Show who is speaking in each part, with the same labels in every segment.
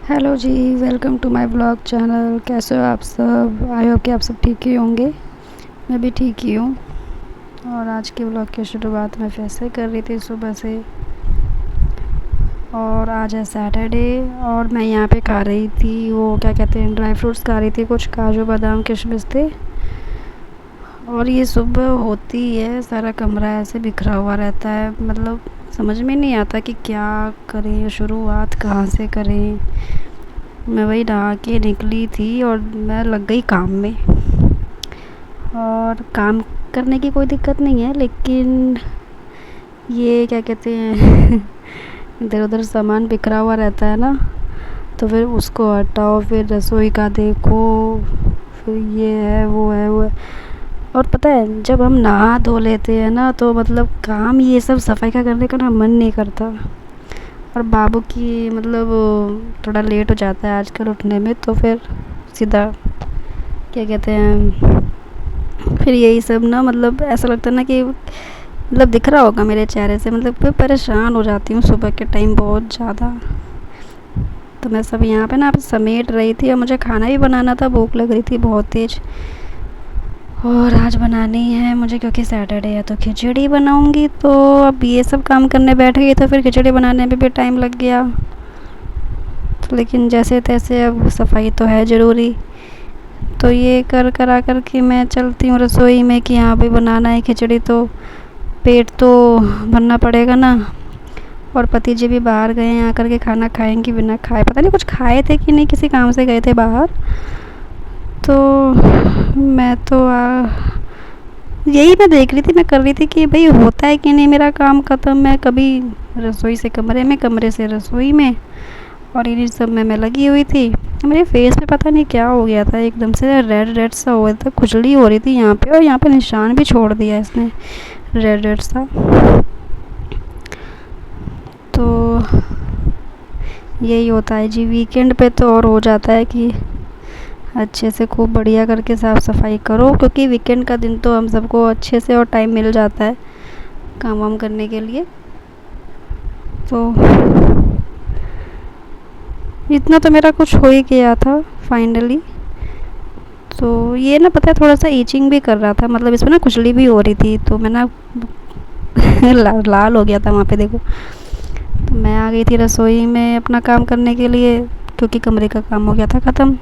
Speaker 1: Hello जी। Welcome to my blog channel. कैसे हो आप सब? आई होप कि आप सब ठीक ही होंगे। मैं भी ठीक ही हूँ। और आज के ब्लॉग की शुरुआत मैं फिर से कर रही थी सुबह से। और आज है सैटरडे और मैं यहाँ पे खा रही थी वो क्या कहते हैं, ड्राई फ्रूट्स खा रही थी, कुछ काजू बादाम किशमिश थे। और ये सुबह होती है, सारा कमरा ऐसे बिखरा हुआ रहता है, मतलब समझ में नहीं आता कि क्या करें, शुरुआत कहाँ से करें। मैं वही नहा के निकली थी और मैं लग गई काम में। और काम करने की कोई दिक्कत नहीं है, लेकिन ये क्या कहते हैं इधर उधर सामान बिखरा हुआ रहता है ना, तो फिर उसको हटाओ, फिर रसोई का देखो, फिर ये है वो है। और पता है, जब हम नहा धो लेते हैं ना, तो मतलब काम ये सब सफाई का करने का ना मन नहीं करता। और बाबू की मतलब थोड़ा लेट हो जाता है आजकल उठने में, तो फिर सीधा क्या कहते हैं, फिर यही सब ना, मतलब ऐसा लगता है ना कि मतलब दिख रहा होगा मेरे चेहरे से, मतलब मैं परेशान हो जाती हूँ सुबह के टाइम बहुत ज़्यादा। तो मैं सब यहाँ पे ना समेट रही थी और मुझे खाना भी बनाना था, भूख लग रही थी बहुत तेज़। और आज बनानी है मुझे क्योंकि सैटरडे है, तो खिचड़ी बनाऊंगी। तो अब ये सब काम करने बैठ गई तो फिर खिचड़ी बनाने में भी टाइम लग गया। तो लेकिन जैसे तैसे अब सफाई तो है ज़रूरी, तो ये कर करा कर के मैं चलती हूँ रसोई में कि हाँ भाई बनाना है खिचड़ी, तो पेट तो भरना पड़ेगा ना। और पति जी भी बाहर गए हैं, आकर के खाना खाएंगे बिना खाए, पता नहीं कुछ खाए थे कि नहीं, किसी काम से गए थे बाहर। तो मैं तो यही मैं देख रही थी, मैं कर रही थी कि भाई होता है कि नहीं मेरा काम ख़त्म। मैं कभी रसोई से कमरे में, कमरे से रसोई में, और इन्हीं सब में मैं लगी हुई थी। मेरे फेस पे पता नहीं क्या हो गया था, एकदम से रेड रेड सा हो गया था, खुजली हो रही थी यहाँ पे, और यहाँ पे निशान भी छोड़ दिया इसने, रेड रेड सा। तो यही होता है जी, वीकेंड पे तो और हो जाता है कि अच्छे से खूब बढ़िया करके साफ़ सफाई करो, क्योंकि वीकेंड का दिन तो हम सबको अच्छे से और टाइम मिल जाता है काम वाम करने के लिए। तो इतना तो मेरा कुछ हो ही गया था फाइनली। तो ये ना पता है, थोड़ा सा ईचिंग भी कर रहा था, मतलब इसमें ना खुजली भी हो रही थी, तो मैं ना लाल हो गया था वहाँ पे देखो। तो मैं आ गई थी रसोई में अपना काम करने के लिए, क्योंकि कमरे का काम हो गया था ख़त्म।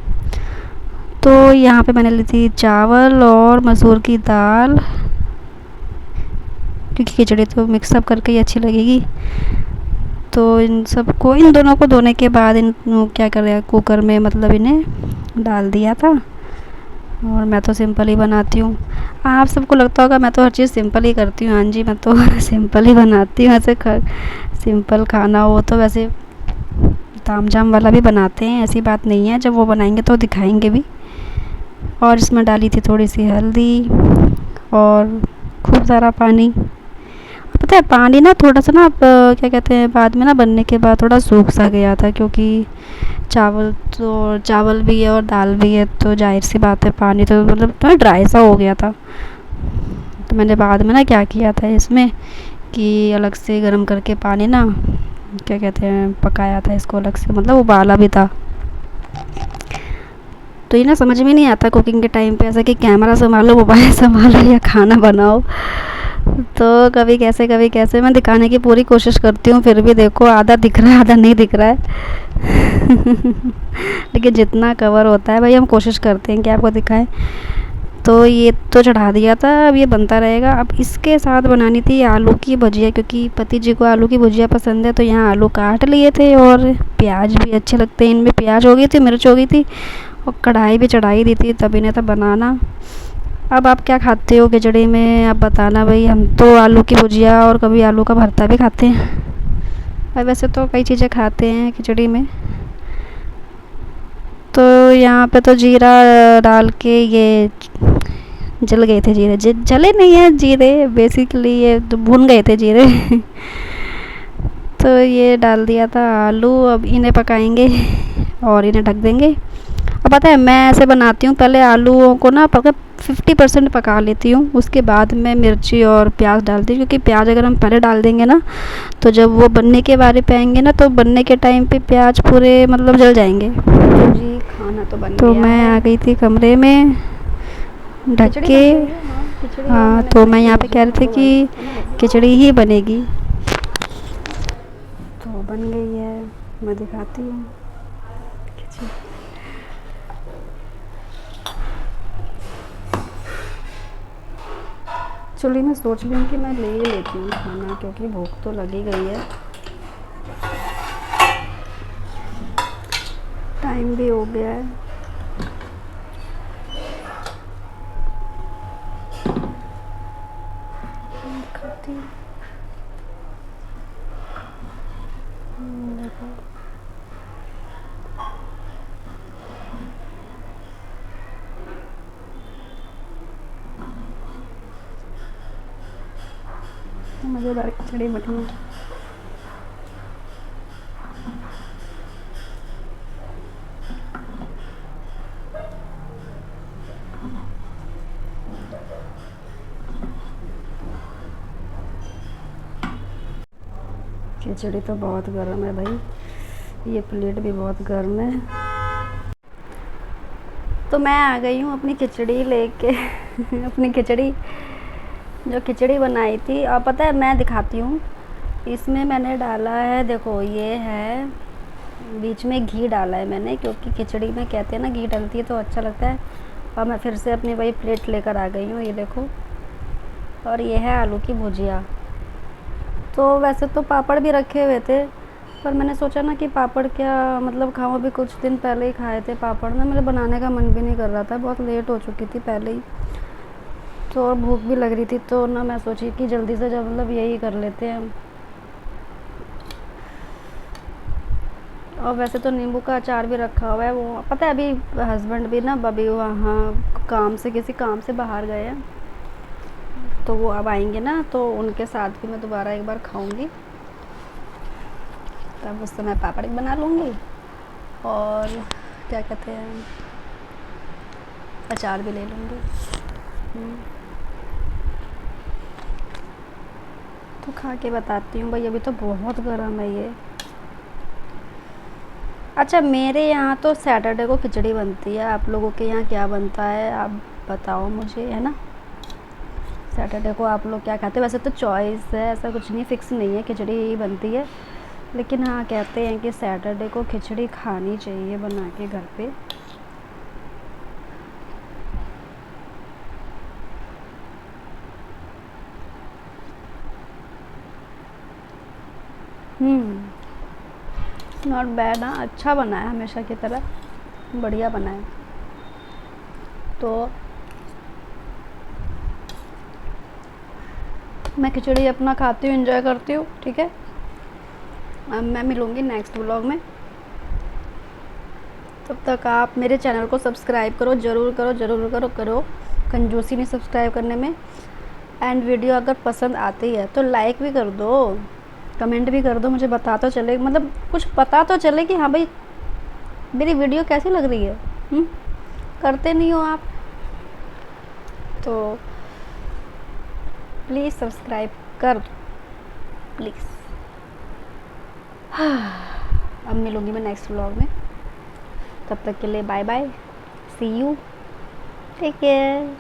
Speaker 1: तो यहाँ पे मैंने ली थी चावल और मसूर की दाल, क्योंकि खिचड़ी तो मिक्सअप करके ही अच्छी लगेगी। तो इन सबको, इन दोनों को धोने के बाद इन क्या कर रहा, कुकर में मतलब इन्हें डाल दिया था। और मैं तो सिंपल ही बनाती हूँ। आप सबको लगता होगा मैं तो हर चीज़ सिंपल ही करती हूँ। हाँ जी, मैं तो सिंपल ही बनाती हूँ। ऐसे सिंपल खाना हो तो वैसे ताम झाम वाला भी बनाते हैं, ऐसी बात नहीं है, जब वो बनाएंगे तो दिखाएंगे भी। और इसमें डाली थी थोड़ी सी हल्दी और खूब सारा पानी। पता है पानी ना थोड़ा सा ना क्या कहते हैं, बाद में ना बनने के बाद थोड़ा सूख सा गया था, क्योंकि चावल भी है और दाल भी है, तो जाहिर सी बात है पानी तो मतलब थोड़ा ड्राई सा हो गया था। तो मैंने बाद में ना क्या किया था इसमें कि अलग से गर्म करके पानी ना क्या कहते हैं पकाया था इसको अलग से, मतलब उबाला भी था। तो ये ना समझ में नहीं आता कुकिंग के टाइम पे, ऐसा कि कैमरा संभालो, मोबाइल संभालो या खाना बनाओ। तो कभी कैसे मैं दिखाने की पूरी कोशिश करती हूँ, फिर भी देखो आधा दिख रहा है आधा नहीं दिख रहा है। लेकिन जितना कवर होता है भाई हम कोशिश करते हैं कि आपको दिखाएं। तो ये तो चढ़ा दिया था, अब ये बनता रहेगा। अब इसके साथ बनानी थी आलू की भुजिया, क्योंकि पति जी को आलू की भुजिया पसंद है, तो यहाँ आलू काट लिए थे और प्याज भी अच्छे लगते हैं इनमें, प्याज हो गई थी, मिर्च हो गई थी, और कढ़ाई भी चढ़ाई दी थी तभी ने था बनाना। अब आप क्या खाते हो खिचड़ी में, आप बताना भाई। हम तो आलू की भुजिया और कभी आलू का भरता भी खाते हैं, और वैसे तो कई चीज़ें खाते हैं खिचड़ी में। तो यहाँ पे तो जीरा डाल के ये जल गए थे जीरे, जले नहीं है जीरे, बेसिकली ये तो भून गए थे जीरे। तो ये डाल दिया था आलू, अब इन्हें पकाएंगे और इन्हें ढक देंगे। और पता है मैं ऐसे बनाती हूँ, पहले आलूओं को ना पका 50% पका लेती हूँ, उसके बाद मैं मिर्ची और प्याज डालती हूँ, क्योंकि प्याज अगर हम पहले डाल देंगे ना तो जब वो बनने के बारे पे आएंगे ना तो बनने के टाइम पे प्याज पूरे मतलब जल जाएंगे। तो जी खाना तो बन गया मैं आ गई थी कमरे में ढक के। हाँ तो मैं यहाँ पे कह रहे थे कि खिचड़ी ही बनेगी, तो बन गई है, मैं दिखाती हूँ खिचड़ी। चलिए मैं सोच रही हूँ कि मैं ले ही लेती हूँ खाना, क्योंकि भूख तो लगी गई है, टाइम भी हो गया है। दिखाती हूँ, देखो मज़ेदार खिचड़ी बनी है। खिचड़ी तो बहुत गर्म है भाई, ये प्लेट भी बहुत गर्म है। तो मैं आ गई हूँ अपनी खिचड़ी लेके अपनी खिचड़ी, जो खिचड़ी बनाई थी। और पता है मैं दिखाती हूँ, इसमें मैंने डाला है, देखो ये है, बीच में घी डाला है मैंने, क्योंकि खिचड़ी में कहते हैं ना घी डलती है तो अच्छा लगता है। और मैं फिर से अपनी वही प्लेट लेकर आ गई हूँ, ये देखो। और ये है आलू की भुजिया। तो वैसे तो पापड़ भी रखे हुए थे, पर मैंने सोचा ना कि पापड़ क्या मतलब खाऊं, अभी कुछ दिन पहले ही खाए थे पापड़ ना, मेरे बनाने का मन भी नहीं कर रहा था, बहुत लेट हो चुकी थी पहले ही, तो और भूख भी लग रही थी, तो ना मैं सोची कि जल्दी से जब मतलब यही कर लेते हैं। और वैसे तो नींबू का अचार भी रखा हुआ है, वो पता है अभी हस्बैंड भी ना अभी वहाँ काम से किसी काम से बाहर गए हैं, तो वो अब आएंगे ना तो उनके साथ भी मैं दोबारा एक बार खाऊंगी, तब उस समय पापड़ भी बना लूँगी और क्या कहते हैं अचार भी ले लूँगी। तो खा के बताती हूँ भाई, अभी तो बहुत गर्म है ये। अच्छा मेरे यहाँ तो सैटरडे को खिचड़ी बनती है, आप लोगों के यहाँ क्या बनता है आप बताओ मुझे, है ना। सैटरडे को आप लोग क्या खाते हैं, वैसे तो चॉइस है, ऐसा कुछ नहीं फिक्स नहीं है, खिचड़ी ही बनती है, लेकिन हाँ कहते हैं कि सैटरडे को खिचड़ी खानी चाहिए बना के घर पे। नॉट बैड, हाँ अच्छा बना है, हमेशा की तरह बढ़िया बना है। तो मैं खिचड़ी अपना खाती हूँ, एंजॉय करती हूँ, ठीक है। अब मैं मिलूँगी नेक्स्ट व्लॉग में, तब तक आप मेरे चैनल को सब्सक्राइब करो, ज़रूर करो, ज़रूर करो, करो, कंजूसी नहीं सब्सक्राइब करने में। एंड वीडियो अगर पसंद आती है तो लाइक भी कर दो, कमेंट भी कर दो, मुझे बता तो चले, मतलब कुछ पता तो चले कि हाँ भाई मेरी वीडियो कैसी लग रही है। करते नहीं हो आप, तो प्लीज़ सब्सक्राइब कर दो प्लीज़। अब मिलूँगी मैं नेक्स्ट व्लॉग में, तब तक के लिए bye bye, see you, take care.